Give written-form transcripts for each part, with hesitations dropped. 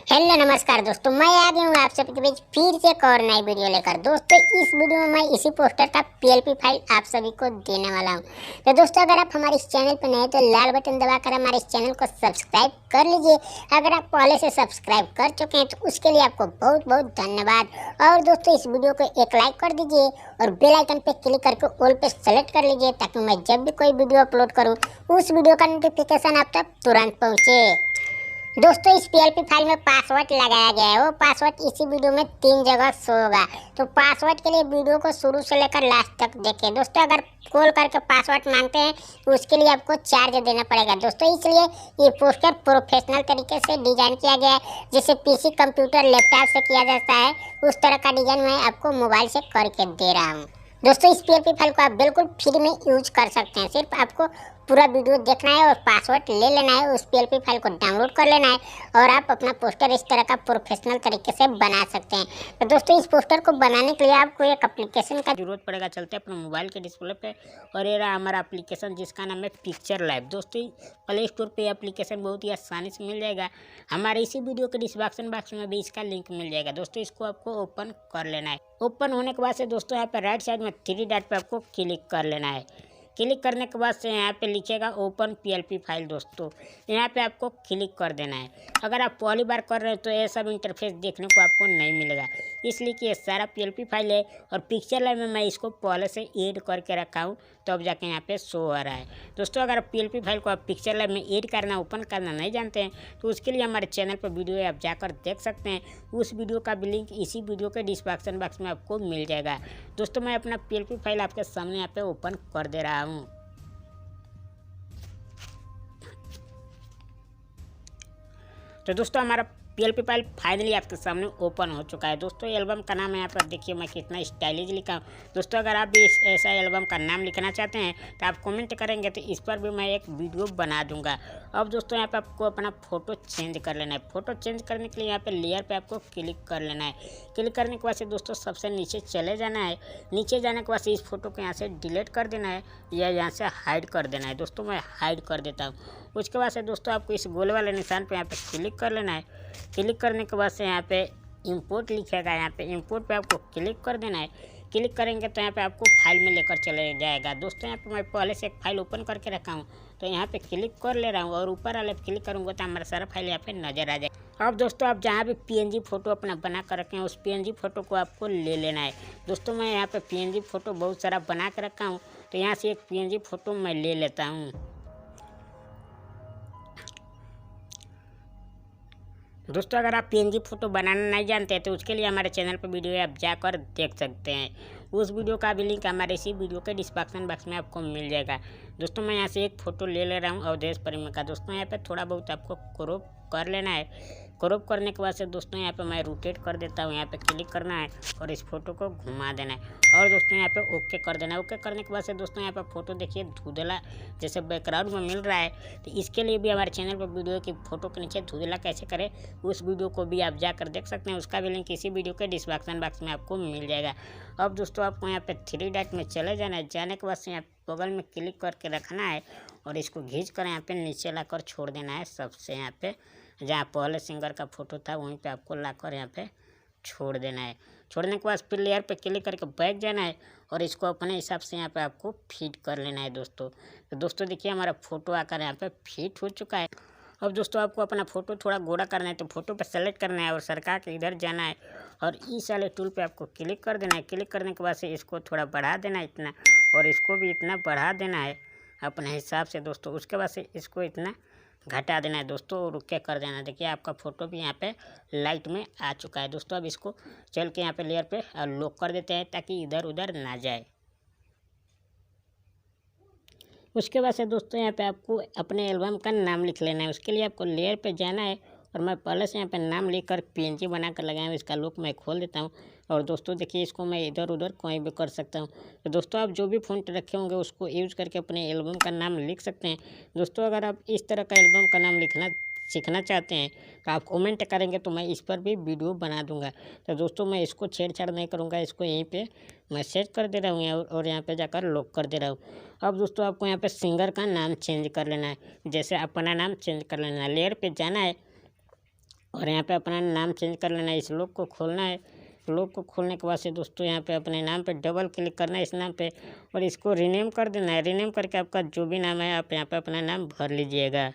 Hello नमस्कार दोस्तों, मैं आ गया हूँ आप सबके बीच फिर से एक और नई वीडियो लेकर। दोस्तों इस वीडियो में मैं इसी पोस्टर का पीएलपी फाइल आप सभी को देने वाला हूँ। तो दोस्तों अगर आप हमारे इस चैनल पर नए तो लाल बटन दबाकर हमारे इस चैनल को सब्सक्राइब कर लीजिए। अगर आप पहले से सब्सक्राइब कर चुके हैं तो उसके लिए आपको बहुत बहुत धन्यवाद। और दोस्तों इस वीडियो को एक लाइक कर दीजिए और बेल आइकन पर क्लिक करके ऑल पे सेलेक्ट कर लीजिए, ताकि मैं जब भी कोई वीडियो अपलोड करूँ उस वीडियो का नोटिफिकेशन आप तक तुरंत पहुँचे। दोस्तों इस पीएलपी फाइल में पासवर्ड लगाया गया है। वो पासवर्ड इसी वीडियो में 3 जगह शो होगा। तो पासवर्ड के लिए वीडियो को शुरू से लेकर लास्ट तक देखें। दोस्तों अगर कॉल करके पासवर्ड मांगते हैं तो उसके लिए आपको चार्ज देना पड़ेगा। दोस्तों इसलिए ये पोस्टर प्रोफेशनल तरीके से डिजाइन किया गया है, जैसे पीसी, कंप्यूटर, लैपटॉप से किया जाता है उस तरह का डिजाइन मैं आपको मोबाइल से करके दे रहा हूँ। दोस्तों इस पीएलपी फाइल को आप बिल्कुल फ्री में यूज कर सकते हैं। सिर्फ आपको पूरा वीडियो देखना है और पासवर्ड ले लेना है, उस पीएलपी फाइल को डाउनलोड कर लेना है और आप अपना पोस्टर इस तरह का प्रोफेशनल तरीके से बना सकते हैं। तो दोस्तों इस पोस्टर को बनाने के लिए आपको एक एप्लीकेशन का जरूरत पड़ेगा। चलते हैं अपने मोबाइल के डिस्प्ले पे और ये रहा हमारा एप्लीकेशन जिसका नाम है पिक्चर लैब। दोस्तों प्ले स्टोर पे एप्लीकेशन बहुत ही आसानी से मिल जाएगा। हमारे इसी वीडियो के डिस्क्रिप्शन बॉक्स में भी इसका लिंक मिल जाएगा। दोस्तों इसको आपको ओपन कर लेना है। ओपन होने के बाद से दोस्तों यहाँ पे राइट साइड में 3 डॉट पे आपको क्लिक कर लेना है। क्लिक करने के बाद से यहाँ पे लिखेगा ओपन पीएलपी फाइल। दोस्तों यहाँ पे आपको क्लिक कर देना है। अगर आप पहली बार कर रहे हो तो ये सब इंटरफेस देखने को आपको नहीं मिलेगा, इसलिए कि ये सारा पीएलपी फाइल है और पिक्चर लैब में मैं इसको पहले से ऐड करके रखा हूँ, तो अब जाके यहाँ पे शो हो रहा है। दोस्तों अगर पीएलपी फाइल को आप पिक्चर लैब में ऐड करना, ओपन करना नहीं जानते हैं तो उसके लिए हमारे चैनल पर वीडियो है, आप जाकर देख सकते हैं। उस वीडियो का भी लिंक इसी वीडियो के डिस्क्रिप्शन बॉक्स में आपको मिल जाएगा। दोस्तों मैं अपना पीएलपी फाइल आपके सामने यहाँ पे ओपन कर दे रहा हूँ। तो दोस्तों हमारा पीएलपी फाइल फाइनली आपके सामने ओपन हो चुका है। दोस्तों एल्बम का नाम है, यहाँ पर देखिए मैं कितना स्टाइलिश लिखा हूँ। दोस्तों अगर आप भी ऐसा एल्बम का नाम लिखना चाहते हैं तो आप कमेंट करेंगे तो इस पर भी मैं एक वीडियो बना दूंगा। अब दोस्तों यहाँ पे आपको अपना फ़ोटो चेंज कर लेना है। फ़ोटो चेंज करने के लिए यहाँ पे लेयर पे आपको क्लिक कर लेना है। क्लिक करने के बाद से दोस्तों सबसे नीचे चले जाना है। नीचे जाने के बाद से इस फोटो को यहाँ से डिलीट कर देना है या यहाँ से हाइड कर देना है। दोस्तों मैं हाइड कर देता हूँ। उसके बाद से दोस्तों आपको इस गोल वाले निशान पे यहाँ पे क्लिक कर लेना है। क्लिक करने के बाद से यहाँ पे इंपोर्ट लिखेगा, यहाँ पे इंपोर्ट पे आपको क्लिक कर देना है। क्लिक करेंगे तो यहाँ पे आपको फाइल में लेकर चले जाएगा। दोस्तों यहाँ पे मैं पहले से एक फाइल ओपन करके रखा हूँ, तो यहाँ पे क्लिक कर ले रहा हूँ और ऊपर वाले क्लिक करूँगा तो हमारा सारा फाइल यहाँ पे नजर आ जाएगा। अब दोस्तों आप जहाँ भी पीएनजी फोटो अपना बना कर रखे हैं उस पीएनजी फोटो को आपको ले लेना है। दोस्तों मैं यहाँ पे पीएनजी फोटो बहुत सारा बना कर रखा हूँ, तो यहाँ से एक पीएनजी फोटो मैं ले लेता हूँ। दोस्तों अगर आप पीएनजी फोटो बनाना नहीं जानते हैं तो उसके लिए हमारे चैनल पर वीडियो है, आप जाकर देख सकते हैं। उस वीडियो का भी लिंक हमारे इसी वीडियो के डिस्क्रिप्शन बॉक्स में आपको मिल जाएगा। दोस्तों मैं यहाँ से एक फ़ोटो ले रहा हूँ अवधेश प्रेमी का। दोस्तों यहाँ पे थोड़ा बहुत आपको क्रॉप कर लेना है। क्रॉप करने के बाद से दोस्तों यहाँ पे मैं रोटेट कर देता हूँ। यहाँ पे क्लिक करना है और इस फोटो को घुमा देना है और दोस्तों यहाँ पे ओके कर देना है। ओके करने के बाद से दोस्तों यहाँ पे फोटो देखिए धुंधला जैसे बैकग्राउंड में मिल रहा है, तो इसके लिए भी हमारे चैनल पर वीडियो की फोटो के नीचे धुंधला कैसे करें उस वीडियो को भी आप जाकर देख सकते हैं। उसका भी लिंक इसी वीडियो के डिस्क्रिप्शन बॉक्स में आपको मिल जाएगा। अब दोस्तों आपको यहाँ पे 3 डॉट में चले जाना है। जाने के बाद से यहाँ बगल में क्लिक करके रखना है और इसको खींच कर यहाँ पे नीचे लाकर छोड़ देना है। सबसे यहाँ पे जहाँ पहले सिंगर का फोटो था वहीं पे आपको लाकर यहाँ पे छोड़ देना है। छोड़ने के बाद फिर लेयर पे क्लिक करके बैक जाना है और इसको अपने हिसाब से यहाँ पे आपको फिट कर लेना है। दोस्तों तो दोस्तों देखिए हमारा फोटो आकर यहाँ पे फिट हो चुका है। अब दोस्तों आपको अपना फ़ोटो थोड़ा गोरा करना है, तो फोटो पर सेलेक्ट करना है और सरका के इधर जाना है और इस वाले टूल पे आपको क्लिक कर देना है। क्लिक करने के बाद से इसको थोड़ा बढ़ा देना है इतना, और इसको भी इतना बढ़ा देना है अपने हिसाब से। दोस्तों उसके बाद से इसको इतना घटा देना है दोस्तों और रुके कर देना है। देखिए आपका फ़ोटो भी यहाँ पे लाइट में आ चुका है। दोस्तों अब इसको चल के यहाँ पे लेयर पे लॉक कर देते हैं ताकि इधर उधर ना जाए। उसके बाद से दोस्तों यहाँ पे आपको अपने एल्बम का नाम लिख लेना है। उसके लिए आपको लेयर पे जाना है और मैं पहले से यहाँ पे नाम लिखकर पीएनजी बना कर लगाया हूँ। इसका लुक मैं खोल देता हूँ और दोस्तों देखिए इसको मैं इधर उधर कोई भी कर सकता हूँ। तो दोस्तों आप जो भी फ़ॉन्ट रखे होंगे उसको यूज़ करके अपने एल्बम का नाम लिख सकते हैं। दोस्तों अगर आप इस तरह का एल्बम का नाम लिखना सीखना चाहते हैं तो आप कमेंट करेंगे तो मैं इस पर भी वीडियो बना दूंगा। तो दोस्तों मैं इसको छेड़छाड़ नहीं करूंगा, इसको यहीं पे मैं सेट कर दे रहा हूँ और यहाँ पे जाकर लॉक कर दे रहा हूँ। अब दोस्तों आपको यहाँ पे सिंगर का नाम चेंज कर लेना है, जैसे अपना नाम चेंज कर लेना है। लेयर पे जाना है और यहाँ पे अपना नाम चेंज कर लेना है। इस लोग को खोलना है। लोग को खोलने के बाद से दोस्तों यहाँ पे अपने नाम पे डबल क्लिक करना है इस नाम पे, और इसको रीनेम कर देना है। रीनेम करके आपका जो भी नाम है आप यहाँ पे अपना नाम भर लीजिएगा।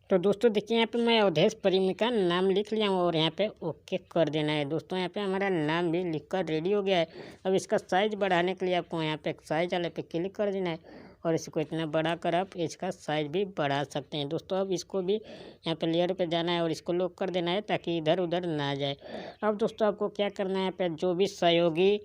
तो दोस्तों देखिए यहाँ पे मैं अवधेश परिमिका नाम लिख लिया हूँ और यहाँ पे ओके कर देना है। दोस्तों यहाँ पे हमारा नाम भी लिखकर रेडी हो गया है। अब इसका साइज़ बढ़ाने के लिए आपको यहाँ पे साइज वाले पे क्लिक कर देना है और इसको इतना बड़ा कर आप इसका साइज़ भी बढ़ा सकते हैं। दोस्तों अब इसको भी यहाँ पे लेयर पे जाना है और इसको लॉक कर देना है ताकि इधर उधर ना जाए। अब दोस्तों आपको क्या करना है, यहाँ पे जो भी सहयोगी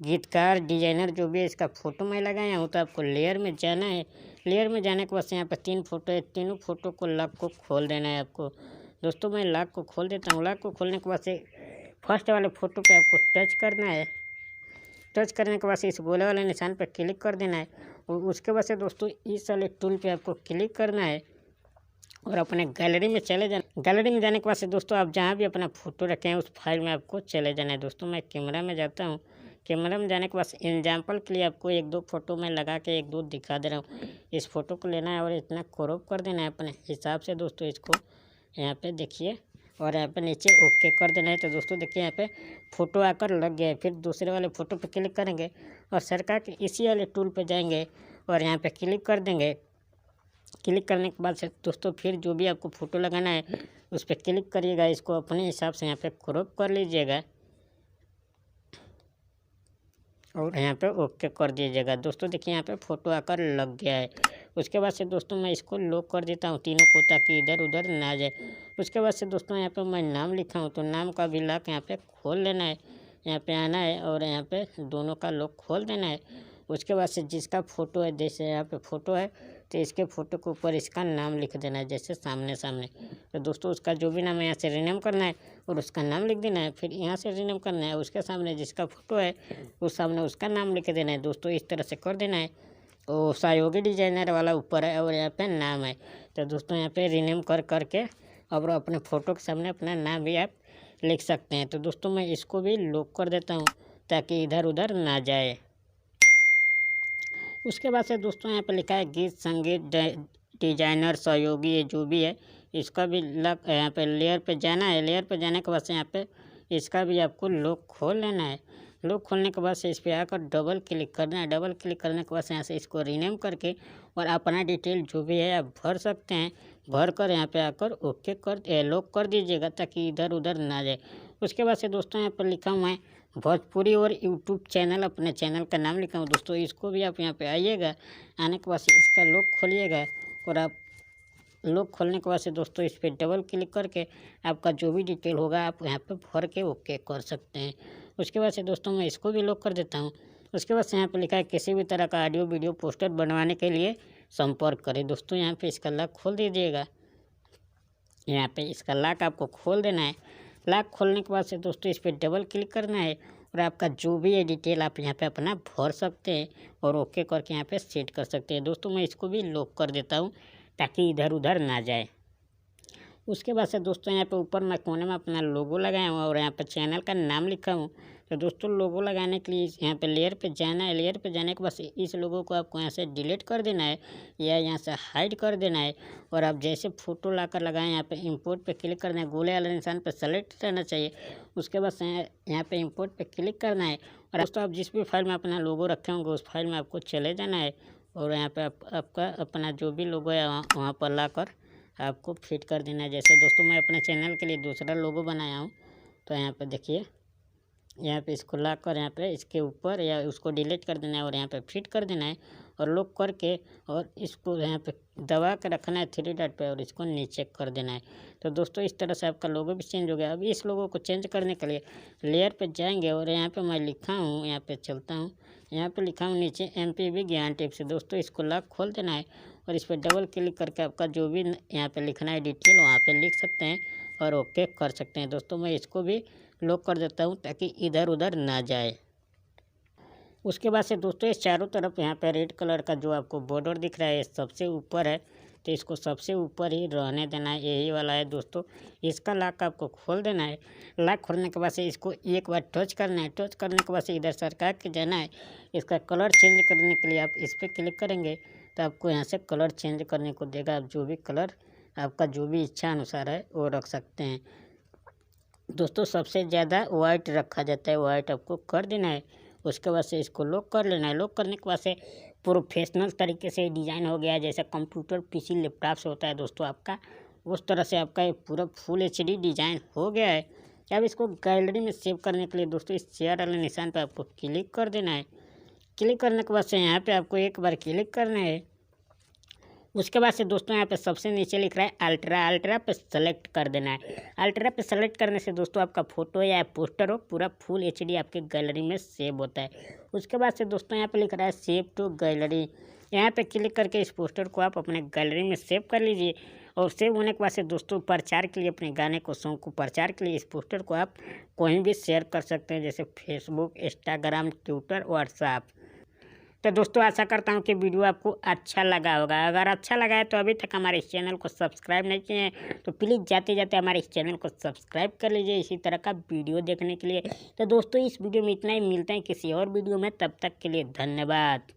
गीतकार डिजाइनर जो भी है इसका फ़ोटो मैं लगाया हूँ, तो आपको लेयर में जाना है। लेयर में जाने के बाद यहाँ पर 3 फोटो है, तीनों फोटो को लॉक को खोल देना है आपको। दोस्तों मैं लॉक को खोल देता हूँ। लॉक को खोलने के बाद से फर्स्ट वाले फ़ोटो पे आपको टच करना है। टच करने के बाद से इस गोले वाले निशान पर क्लिक कर देना है और उसके बाद से दोस्तों इस वाले टूल पे आपको क्लिक करना है और अपने गैलरी में चले जाना। गैलरी में जाने के बाद से दोस्तों आप जहाँ भी अपना फ़ोटो रखें उस फाइल में आपको चले जाना है। दोस्तों मैं कैमरा में जाता हूँ। कैमरा में जाने के बाद एग्जाम्पल के लिए आपको 1-2 फ़ोटो मैं लगा के 1-2 दिखा दे रहा हूँ। इस फ़ोटो को लेना है और इतना क्रॉप कर देना है अपने हिसाब से। दोस्तों इसको यहाँ पे देखिए और यहाँ पे नीचे ओके कर देना है। तो दोस्तों देखिए यहाँ पे फ़ोटो आकर लग गया है। फिर दूसरे वाले फ़ोटो पे क्लिक करेंगे और सरका के इसी वाले टूल पे जाएंगे और यहाँ पे क्लिक कर देंगे। क्लिक करने के बाद से दोस्तों फिर जो भी आपको फ़ोटो लगाना है उस पर क्लिक करिएगा। इसको अपने हिसाब से यहाँ पे क्रॉप कर लीजिएगा और यहाँ पे ओके कर दीजिएगा। दोस्तों देखिए यहाँ पे फ़ोटो आकर लग गया है। उसके बाद से दोस्तों मैं इसको लॉक कर देता हूँ तीनों को ताकि इधर उधर ना जाए। उसके बाद से दोस्तों यहाँ पे मैं नाम लिखा हूँ तो नाम का भी लॉक यहाँ पे खोल लेना है। यहाँ पे आना है और यहाँ पे दोनों का लॉक खोल देना है। उसके बाद से जिसका फ़ोटो है, जैसे यहाँ पे फ़ोटो है तो इसके फ़ोटो के ऊपर इसका नाम लिख देना है जैसे सामने सामने। तो दोस्तों उसका जो भी नाम है यहाँ से रीनेम करना है और उसका नाम लिख देना है। फिर यहाँ से रीनेम करना है, उसके सामने जिसका फ़ोटो है उस सामने उसका नाम लिख देना है। दोस्तों इस तरह से कर देना है। और सहयोगी डिजाइनर वाला ऊपर है और यहाँ पे नाम है। तो दोस्तों यहाँ पे रीनेम कर करके और अपने फ़ोटो के सामने अपना नाम भी आप लिख सकते हैं। तो दोस्तों मैं इसको भी लॉक कर देता हूँ ताकि इधर उधर ना जाए। उसके बाद से दोस्तों यहाँ पे लिखा है गीत संगीत डिजाइनर सहयोगी, ये जो भी है इसका भी लॉक यहाँ पे लेयर पे जाना है। लेयर पे जाने के बाद से यहाँ पे इसका भी आपको लॉक खोल लेना है। लॉक खोलने के बाद से इस पर आकर डबल क्लिक करना है। डबल क्लिक करने के बाद से यहाँ से इसको रीनेम करके और अपना डिटेल जो भी है आप भर सकते हैं। भर कर यहाँ पे आकर ओके कर लॉक कर दीजिएगा ताकि इधर उधर ना जाए। उसके बाद से दोस्तों यहाँ पर लिखा हुआ है भोजपुरी और यूट्यूब चैनल, अपने चैनल का नाम लिखा हूँ। दोस्तों इसको भी आप यहाँ पे आइएगा। आने के बाद से इसका लॉक खोलिएगा और आप लॉक खोलने के बाद से दोस्तों इस पर डबल क्लिक करके आपका जो भी डिटेल होगा आप यहाँ पे भर के ओके कर सकते हैं। उसके बाद से दोस्तों मैं इसको भी लॉक कर देता हूँ। उसके बाद से यहाँ पे लिखा है किसी भी तरह का ऑडियो वीडियो पोस्टर बनवाने के लिए संपर्क करें। दोस्तों यहाँ पे इसका लॉक खोल दीजिएगा। यहाँ पे इसका लॉक आपको खोल देना है। लॉक खोलने के बाद से दोस्तों इस पर डबल क्लिक करना है और आपका जो भी है डिटेल आप यहाँ पे अपना भर सकते हैं और ओके करके यहाँ पे सेट कर सकते हैं। दोस्तों मैं इसको भी लॉक कर देता हूँ ताकि इधर उधर ना जाए। उसके बाद से दोस्तों यहाँ पे ऊपर मैं कोने में अपना लोगो लगाया हूँ और यहाँ पे चैनल का नाम लिखा हूँ। तो दोस्तों लोगो लगाने के लिए यहाँ पे लेयर पे जाना है। लेयर पे जाने के बाद इस लोगो को आपको यहाँ से डिलीट कर देना है या यहाँ से हाइड कर देना है और आप जैसे फ़ोटो लाकर लगाएं यहाँ पे इंपोर्ट पे क्लिक करना है। गोले वाले निशान पे सेलेक्ट रहना चाहिए। उसके बाद यहाँ पे इंपोर्ट पे क्लिक करना है और दोस्तों आप जिस भी फाइल में अपना लोगो रखे होंगे उस फाइल में आपको चले जाना है और यहाँ पे आपका अपना जो भी लोगो है वहाँ पर ला कर आपको फिट कर देना है। जैसे दोस्तों मैं अपने चैनल के लिए दूसरा लोगो बनाया हूँ तो यहाँ पे देखिए, यहाँ पे इसको ला कर यहाँ पे इसके ऊपर या उसको डिलीट कर देना है और यहाँ पे फिट कर देना है और लॉक करके और इसको यहाँ पे दबा के रखना है 3 डॉट पे और इसको नीचे कर देना है। तो दोस्तों इस तरह से आपका लोगो भी चेंज हो गया। अब इस लोगो को चेंज करने के लिए लेयर पे जाएंगे और यहाँ पे मैं लिखा हूँ, यहाँ पे चलता हूँ, यहाँ पे लिखा हूँ नीचे MPV ज्ञान टिप्स। दोस्तों इसको लॉक खोल देना है और इस पर डबल क्लिक करके आपका जो भी यहाँ पे लिखना है डिटेल वहाँ पे लिख सकते हैं और ओके कर सकते हैं। दोस्तों मैं इसको भी लॉक कर देता हूँ ताकि इधर उधर ना जाए। उसके बाद से दोस्तों इस चारों तरफ यहाँ पे रेड कलर का जो आपको बॉर्डर दिख रहा है सबसे ऊपर है तो इसको सबसे ऊपर ही रहने देना है। यही वाला है दोस्तों। इसका लॉक आपको खोल देना है। लॉक खोलने के बाद से इसको एक बार टच करना है। टच करने के बाद से इधर सरका के जाना है। इसका कलर चेंज करने के लिए आप इस पर क्लिक करेंगे तो आपको यहाँ से कलर चेंज करने को देगा। आप जो भी कलर आपका जो भी इच्छा अनुसार है वो रख सकते हैं। दोस्तों सबसे ज़्यादा वाइट रखा जाता है, वाइट आपको कर देना है। उसके बाद से इसको लॉक कर लेना है। लॉक करने के बाद से प्रोफेशनल तरीके से डिज़ाइन हो गया है, जैसे कंप्यूटर पीसी लैपटॉप से होता है दोस्तों आपका, उस तरह से आपका ये पूरा फुल एचडी डिज़ाइन हो गया है। अब इसको गैलरी में सेव करने के लिए दोस्तों इस शेयर वाले निशान पर आपको क्लिक कर देना है। क्लिक करने के बाद से यहाँ पे आपको एक बार क्लिक करना है। उसके बाद से दोस्तों यहाँ पे सबसे नीचे लिख रहा है अल्ट्रा, अल्ट्रा पे सेलेक्ट कर देना है। अल्ट्रा पे सेलेक्ट करने से दोस्तों आपका फ़ोटो या पोस्टर हो पूरा फुल एचडी आपके गैलरी में सेव होता है। उसके बाद से दोस्तों यहाँ पे लिख रहा है सेव टू गैलरी, यहाँ पे क्लिक करके इस पोस्टर को आप अपने गैलरी में सेव कर लीजिए। और सेव होने के बाद से दोस्तों प्रचार के लिए, अपने गाने को, सॉन्ग को प्रचार के लिए इस पोस्टर को आप कहीं भी शेयर कर सकते हैं, जैसे फेसबुक, इंस्टाग्राम, ट्विटर, व्हाट्सएप। तो दोस्तों आशा करता हूँ कि वीडियो आपको अच्छा लगा होगा। अगर अच्छा लगा है तो अभी तक हमारे इस चैनल को सब्सक्राइब नहीं किए हैं तो प्लीज़ जाते जाते हमारे इस चैनल को सब्सक्राइब कर लीजिए इसी तरह का वीडियो देखने के लिए। तो दोस्तों इस वीडियो में इतना ही, मिलते हैं किसी और वीडियो में, तब तक के लिए धन्यवाद।